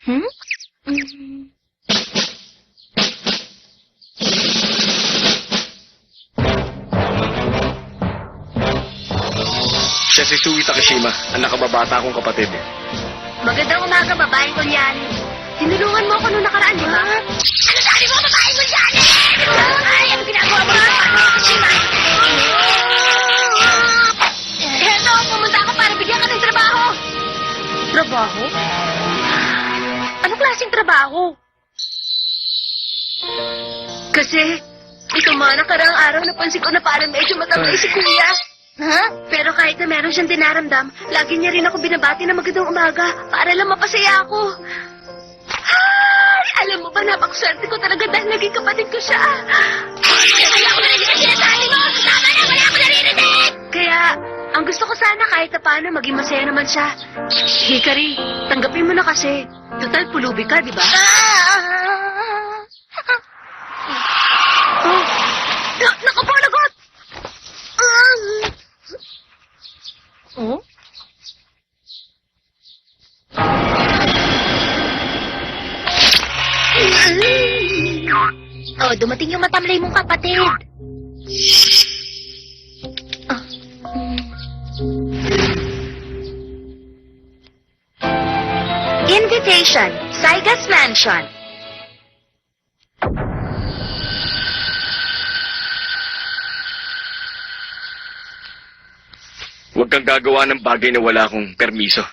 Hmm? Siya si Sui Takeshima, ang nakababata kong kapatid. Magandang umaga, babaeng Gulyani. Tinulungan mo ako nung nakaraan, di ba? Ano sabi mo, babaeng Gulyani? Ay, ano ginagawa mo? Heto, pumunta ako para bigyan ka ng trabaho. Trabaho? Anong klaseng trabaho? Kasi, ito mga nakaraang araw napansin ko na parang medyo matangay si Kuya. Ha? Pero kahit na meron siyang dinaramdam, lagi niya rin ako binabati na magandang umaga para lang mapasaya ako. Ay, alam mo ba, napakaswerte ko talaga dahil naging kapatid ko siya. Kaya ako narinig ang sinasabi mo! Tama na, wala ako naririnig! Kaya, ang gusto ko sana kahit na paano maging masaya naman siya. Hikari, tanggapin mo na kasi. Total pulubi ka, di ba? Naku po, lagot! Oh? Oh, dumating yung matamlay mong kapatid. Invitation, Saiga's Mansion. Huwag kang gagawa ng bagay na wala akong permiso.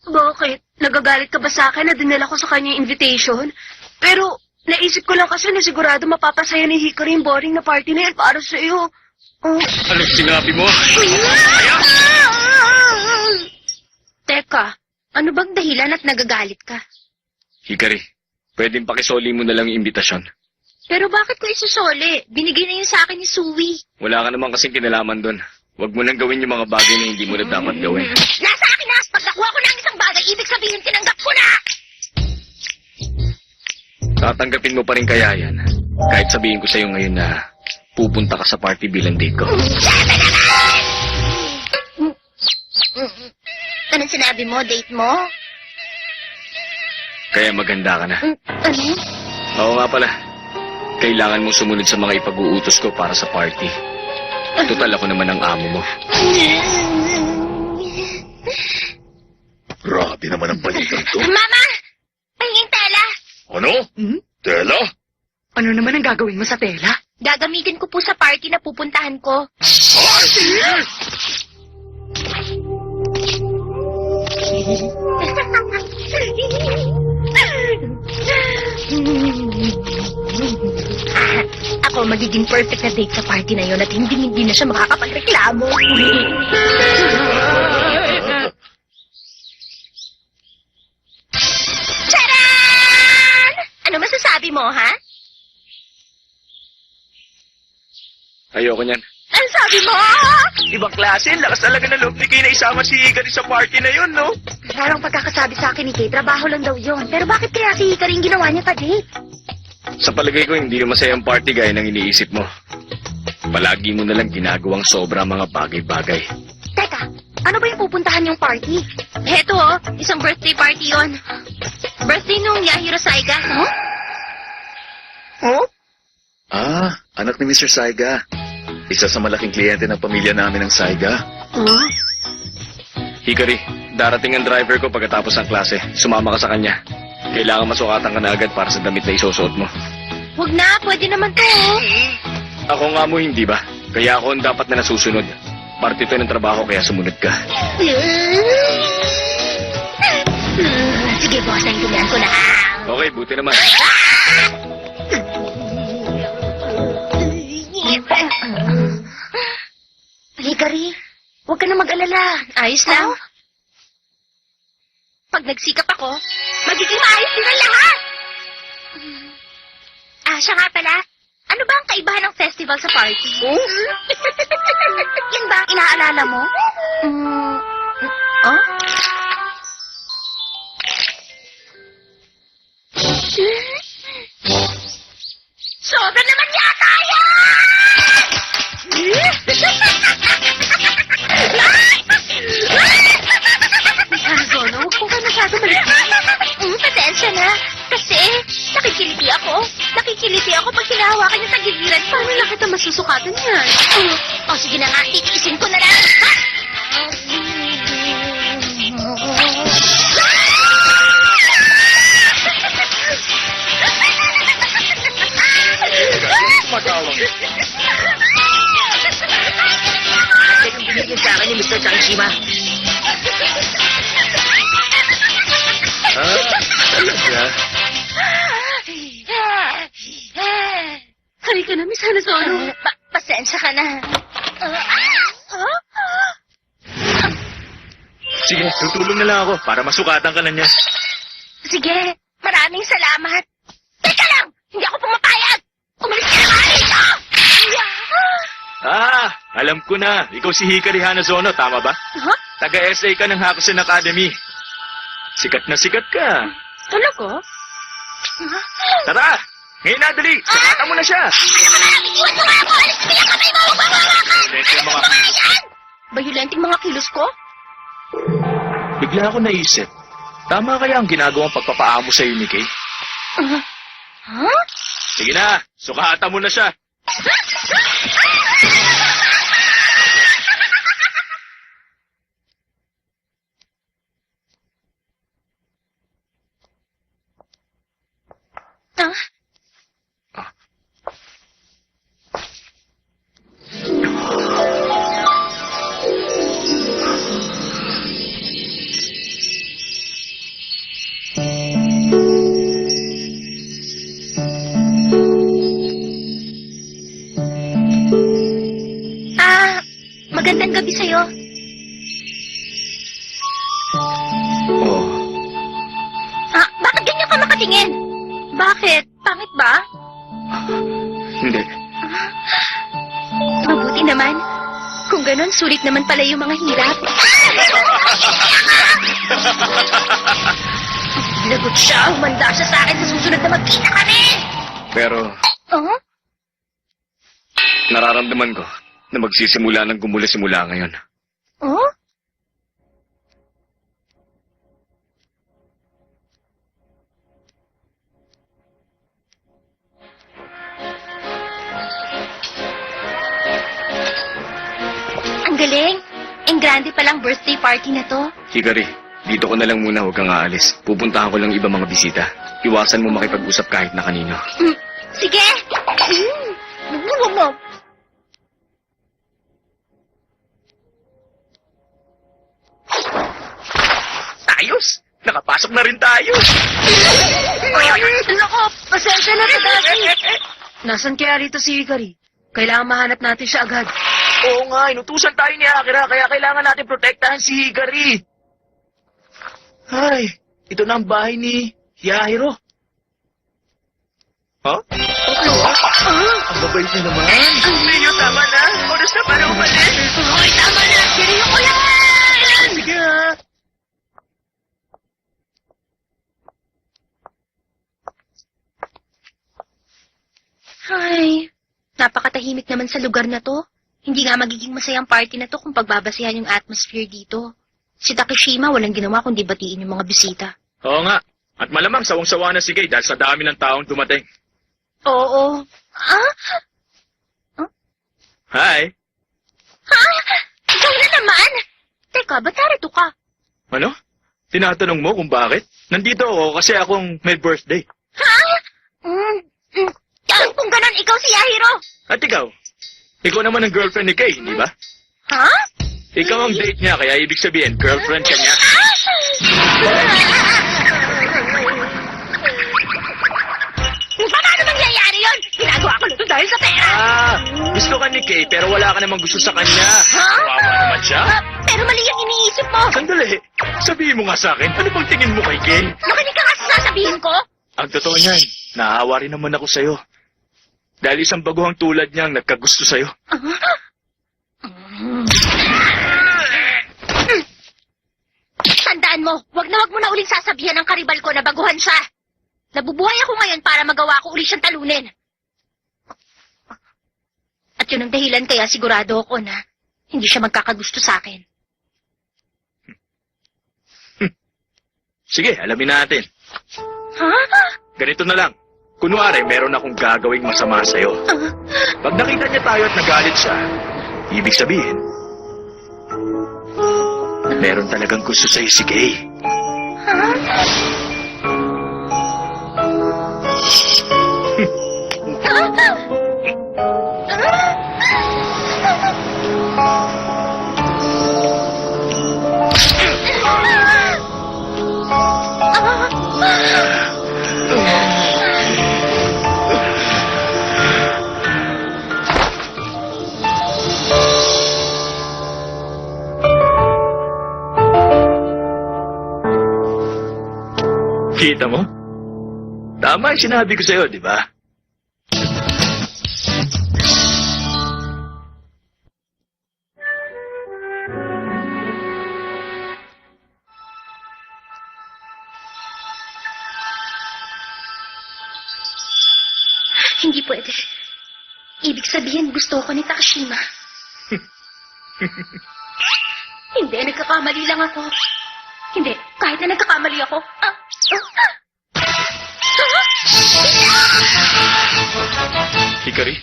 Bakit? Nagagalit ka ba sa akin na dinala ko sa kanya yung invitation? Pero, naisip ko lang kasi na sigurado mapapasaya ni Hikari yung boring na party na yan para sa iyo. Oh. Anong sinabi mo? Teka, ano bang dahilan at nagagalit ka? Hikari, pwedeng pakisoli mo na lang yung imbitasyon. Pero bakit ko isusoli? Binigay na yun sa akin ni Sui. Wala ka naman kasing kinalaman doon. Huwag mo nang gawin yung mga bagay na hindi mo na dapat gawin. Nasa akin na! Pag nakuha ko ng isang bagay, ibig sabihin tinanggap ko na! Tatanggapin mo pa rin kaya yan. Kahit sabihin ko sa'yo ngayon na pupunta ka sa party bilang date ko. Siyempre naman! Anong sinabi mo? Date mo? Kaya maganda ka na. Ano? Oo nga pala. Kailangan mong sumunod sa mga ipag-uutos ko para sa party. Total ako naman ang amo mo. Grabe naman ang balikan to. Mama! Pahinging tela! Ano? Tela? Ano naman ang gagawin mo sa tela? Gagamitin ko po sa party na pupuntahan ko. Ako magiging perfect na date sa party na yon at hindi na siya makakapagreklamo. Charan! Ano masasabi mo, ha? Ayoko niyan. Ano sabi mo? Ibang klase, lakas talaga na loob ni Kay na isama si Hikari sa party na yun, no? Parang pagkakasabi sa akin ni Kay, trabaho lang daw yon. Pero bakit kaya si Hikari yung ginawa niya pa-date? Sa palagay ko, hindi yung masayang party gaya ng iniisip mo. Palagi mo nalang ginagawang sobra mga bagay-bagay. Teka, ano ba yung pupuntahan yung party? Heto isang birthday party yon. Birthday nung Yahiro Saiga. Huh? Oh? Ah, anak ni Mr. Saiga. Isa sa malaking kliyente ng pamilya namin ng Saiga. Huh? Hikari, darating ang driver ko pagkatapos ng klase. Sumama ka sa kanya. Kailangan masukatan ka na agad para sa damit na isusuot mo. Huwag na, pwede naman to. Ako nga mo, hindi ba? Kaya ako ang dapat na nasusunod. Parte ito ng trabaho kaya sumunod ka. Sige, boss, naintindihan ko na. Okay, buti naman. Hikari, huwag ka na mag-alala. Ayos lang. Pag nagsikap ako, magiging maayos din ang lahat. Siya nga pala. Ano ba ang kaibahan ng festival sa party? Yan ba ang inaalala mo? Oh? Sobra naman yata yan! Gono, huwag po ka masyado maligpit. Pasensya na. masusukatan yan. O sige na nga, titiisin ko na lang. Ha? Tumatawag. Ito yung binigyan sa akin ni Mr. Kangshima. Talaga? Halika na, Miss Hanazono. Pasensya ka na. Sige, tutulong na lang ako para masukatan ka na niya. Sige, maraming salamat. Teka lang, hindi ako pumapayag. Umalis ka naman dito! Alam ko na. Ikaw si Hikari Hanazono, tama ba? Huh? Taga-SA ka ng Hakusen Academy. Sikat na sikat ka. Talaga? Tara! Ngayon na, dali! Sukatan mo na siya! Iwan mo nga ako! Alis mo yung kamay mo! Magbabawa ka! Lente yung mga... Bayulenting mga kilos ko? Bigla ako naisip. Tama kaya ang ginagawang pagpapaamo sa ni Kay? Huh? Sige na! Sukatan mo na siya! Magandang gabi sa'yo. Oh. Bakit ganyan ka makatingin? Bakit? Pangit ba? Hindi. Mabuti naman. Kung ganon, sulit naman pala yung mga hirap. Lagot siya. Humanda siya sa akin sa susunod na magkita kami. Pero Oh? nararamdaman ko na magsisimula ng gumula simula ngayon. Oh? Ang galing. Ang grande palang birthday party na to. Hikari, dito ko na lang muna, huwag kang aalis. Pupuntahan ko lang iba mga bisita. Iwasan mo makipag-usap kahit na kanino. Sige. Mo. Ayos! Nakapasok na rin tayo! Nako, pasensya na Tadashi. Nasaan kaya rito si Hikari? Kailangan mahanap natin siya agad. Oo nga, inutusan tayo ni Akira, kaya kailangan natin protektahan si Hikari. Ay, ito na ang bahay ni Yahiro. Ha? Ang babait niya naman. Leo, tama na. Oras na para umalis. Hoy, tama na. Siriyo ko yan. Sige ha. Ay, napakatahimik naman sa lugar na to. Hindi nga magiging masayang party na to kung pagbabasihan yung atmosphere dito. Si Takeshima walang ginawa kundi batiin yung mga bisita. Oo nga. At malamang sawang-sawa na si Kay dahil sa dami ng taong dumating. Oo. Hi! Ikaw na naman? Teka, ba't narito ka? Ano? Tinatanong mo kung bakit? Nandito ako kasi akong may birthday. Kung ganon, ikaw si Yahiro. At ikaw? Ikaw naman ang girlfriend ni Kay, di ba? Ha? Ikaw ang date niya, kaya ibig sabihin, girlfriend ka niya. Paano mangyayari yun? Ginagawa ko nito dahil sa pera. Gusto ka ni Kay pero wala ka namang gusto sa kanya. Ha? Kawawa naman siya. Pero mali yung iniisip mo. Sandali, sabihin mo nga sa akin, ano bang tingin mo kay Kay? Nakinig ka nga sa sasabihin ko. Ang totoo niyan, naawa rin naman ako sa'yo. Dahil isang baguhang tulad niyang nagkagusto sa'yo. Tandaan mo, wag mo na uling sasabihan ng karibal ko na baguhan siya. Nabubuhay ako ngayon para magawa ko uli siyang talunin. At yun ang dahilan kaya sigurado ako na hindi siya magkakagusto sa akin. Sige, alamin natin. Ha? Ganito na lang. Kunwari, meron akong gagawing masama sa'yo. Pag nakita niya tayo at nagalit siya, ibig sabihin, meron talagang gusto sa'yo si Kay. Kita mo? Tama yung sinabi ko sa'yo, di ba? Hindi pwede. Ibig sabihin, gusto ko ni Takashima. Hindi, nagkakamali lang ako. Hindi, kahit na nagkakamali ako. Hikari?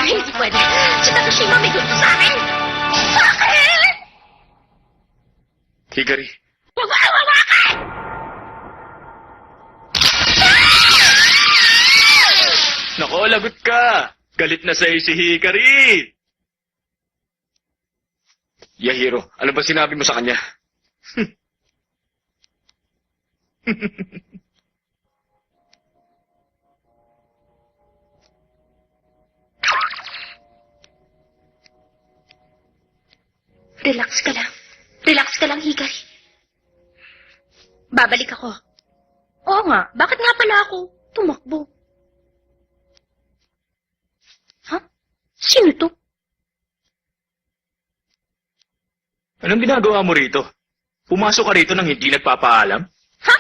Hindi pwede. Si Takashima may gusto sa akin. Bakit? Hikari? Wawawawakan! Nako, lagot ka! Galit na sa'yo si Hikari! Yahiro, ano ba sinabi mo sa kanya? Relax ka lang. Relax ka lang, Hikari. Babalik ako. Oo nga, bakit nga pala ako tumakbo? Ha? Sino to? Anong ginagawa mo rito? Pumasok ka rito nang hindi nagpapaalam? Ha?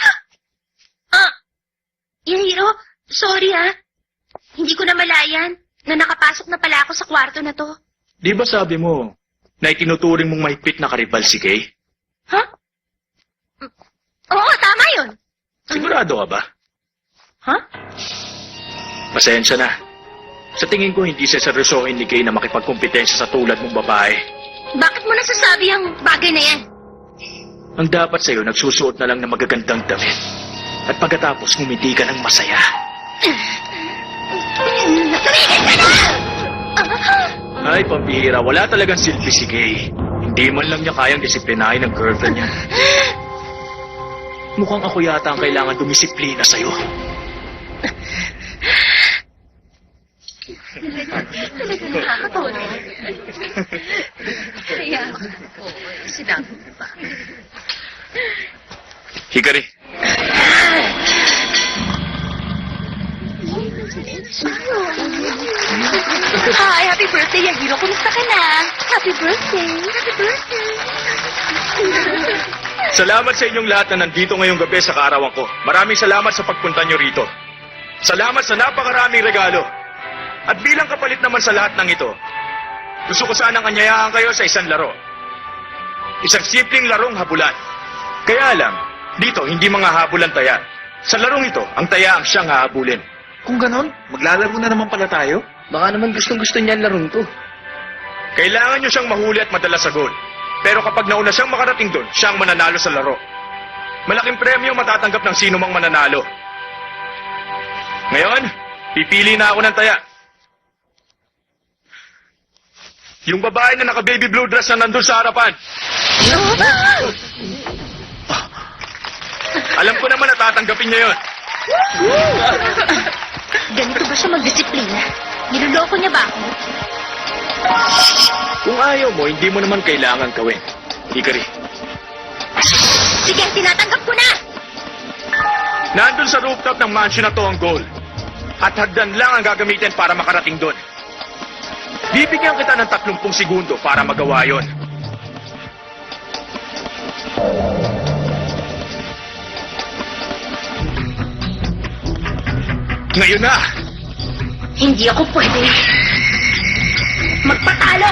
Yahiro, sorry Hindi ko na malayan na nakapasok na pala ako sa kwarto na to. Di ba sabi mo na itinuturing mong mahigpit na karibal si Kay? Ha? Oo, tama yun. Sigurado ka ba? Ha? Pasensya na. Sa tingin ko hindi seseryosohin ni Kay na makipagkompetensya sa tulad mong babae. Bakit mo nasasabi ang bagay na yan? Ang dapat sa'yo, nagsusuot na lang ng magagandang damit. At pagkatapos, ngumiti ka ng masaya. Tumigil ka na! Ay, pambihira, wala talagang silbi si Kay. Hindi man lang niya kayang disiplinahin ng girlfriend niya. Mukhang ako yata ang kailangan dumisiplina sa'yo. Talaga nakakatawa naman. Kaya, sinabi mo ba? Hikari, Hi, happy birthday, Yahiro. Kumusta ka na? Happy birthday. Happy birthday. salamat sa inyong lahat na nandito ngayong gabi sa kaarawan ko. Maraming salamat sa pagpunta nyo rito. Salamat sa napakaraming regalo. At bilang kapalit naman sa lahat ng ito, gusto ko sanang anyayahan kayo sa isang laro. Isang simpleng larong habulan. Kaya lang, dito hindi mga habulan taya. Sa larong ito, ang taya ang siyang hahabulin. Kung ganon, maglalaro na naman pala tayo. Baka naman gustong-gusto niya ang larong to. Kailangan nyo siyang mahuli at madala sa goal. Pero kapag nauna siyang makarating doon, siyang mananalo sa laro. Malaking premyo matatanggap ng sino mang mananalo. Ngayon, pipili na ako ng taya. Yung babae na naka-baby blue dress na nandun sa harapan. Alam ko naman na tatanggapin niya yun. Ganito ba siya magdisiplina? Niloloko niya ba ako? Kung ayaw mo, hindi mo naman kailangan gawin. Hikari, Sige, tinatanggap ko na! nandun sa rooftop ng mansion na to ang goal. At hagdan lang ang gagamitin para makarating doon. Bibigyan kita ng 30 segundo para magawa yon. Ngayon na! Hindi ako pwede. Magpatalo!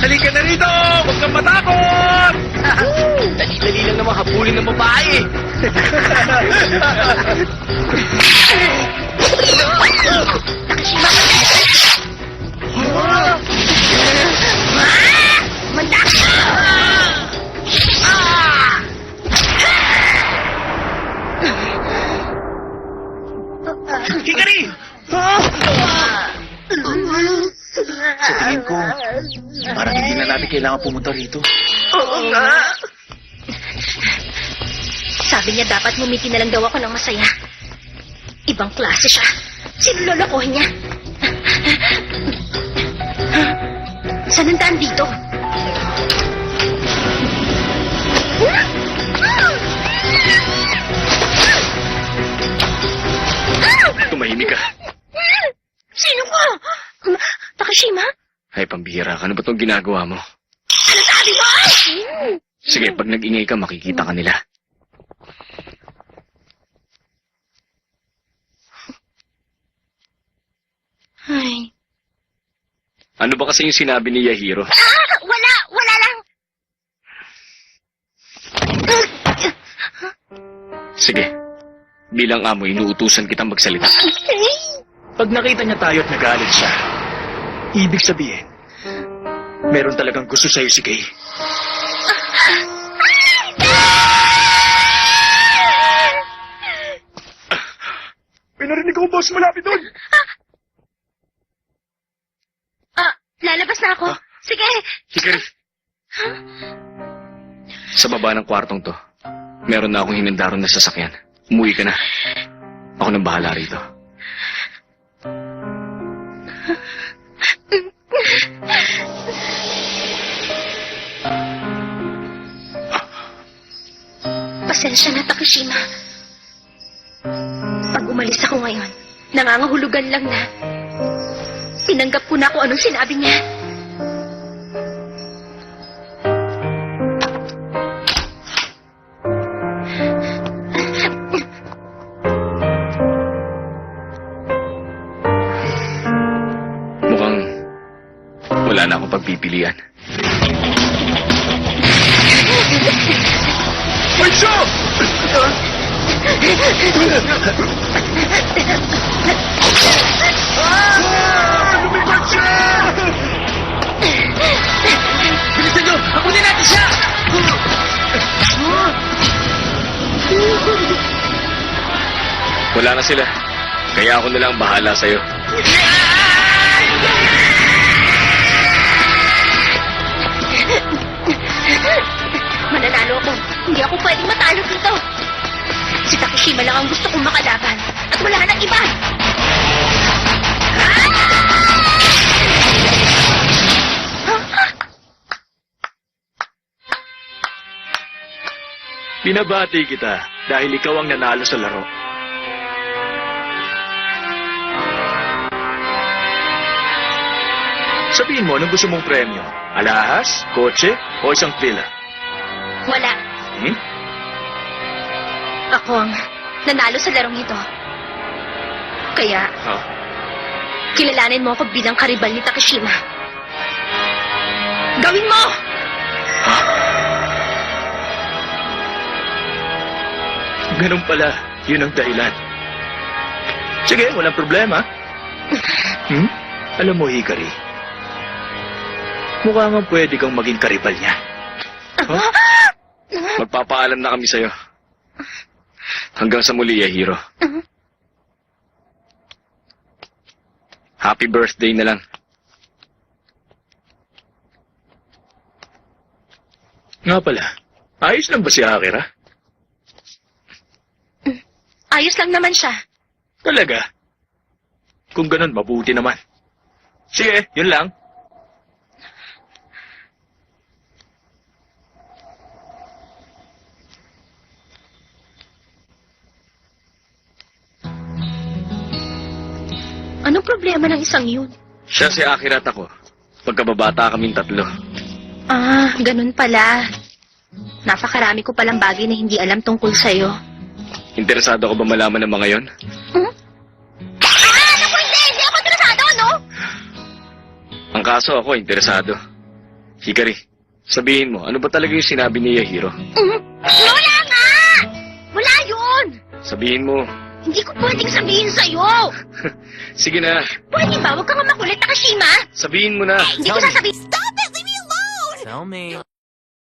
Halika na rito! Huwag kang matakot! Dali-dali lang naman habulin ng babae. Takashima! Manda ka! Hikari! Sa tingin ko, parang hindi na natin kailangan pumunta rito. Oo nga. Sabi niya dapat ngumiti na lang daw ako ng masaya. Ibang klase siya. Sino lolokohin niya? Saan ang daan dito? Tumahimik ka. Sino ka? Takashima? Ay, pambihira ka. Ano ba itong ginagawa mo? Ano sabi mo? Sige, pag nag-ingay ka, makikita ka nila. Ay. Ano ba kasi yung sinabi ni Yahiro? Wala! Wala lang! Sige. Bilang amo, inuutusan kitang magsalita. Pag nakita niya tayo at nagalit siya, ibig sabihin, meron talagang gusto sa'yo si Kay. Pinarinig ko, boss, malapit doon. Lalabas na ako. Sige. Hikari. Sa baba ng kwartong to, meron na akong hinandaron na sasakyan. Umuwi ka na. Ako nang bahala rito. Pasensya na, Takashima. Pag umalis ako ngayon, nangangahulugan lang na tinanggap ko na kung anong sinabi niya. Mukhang wala na akong pagpipilian. Pancho! Lumipad siya! Bilisan nyo! Hakunin natin siya! Wala na sila. Kaya ako na lang bahala sa'yo. Mananalo ako. Hindi ako pwedeng matalo dito. Si Takashima lang ang gusto kong makalaban. At wala nang iba. Binabati kita dahil ikaw ang nanalo sa laro. Sabihin mo, anong gusto mong premyo? Alahas, kotse, o isang pila? Wala. Hmm? Ako ang nanalo sa larong ito. Kaya, Oh. kilalanin mo ako bilang karibal ni Takashima. Gawin mo! Ganun pala. Yun ang dahilan. Sige, walang problema. Alam mo, Hikari, mukha nga pwede kang maging karibal niya. Huh? Magpapaalam na kami sa'yo. Hanggang sa muli, Yahiro. Happy birthday na lang. Nga pala, ayos lang ba si Akira? Ayos lang naman siya. Talaga? Kung ganun, mabuti naman. Sige, yun lang. Anong problema ng isang yun? Siya si Akira at ako. Pagkababata kaming tatlo. Ah, ganun pala. Napakarami ko palang bagay na hindi alam tungkol sa'yo. Interesado ka ba malaman ng mga yon? Naku, hindi! Hindi ako interesado, no? Ang kaso ako, interesado. Hikari, sabihin mo, ano ba talaga yung sinabi ni Yahiro? Wala nga! Wala yun! Sabihin mo. Hindi ko pwedeng sabihin sa'yo! Sige na, Pwede ba? Huwag ka nga makulit, Takashima! sabihin mo na. Hindi ko sasabihin. Tell me.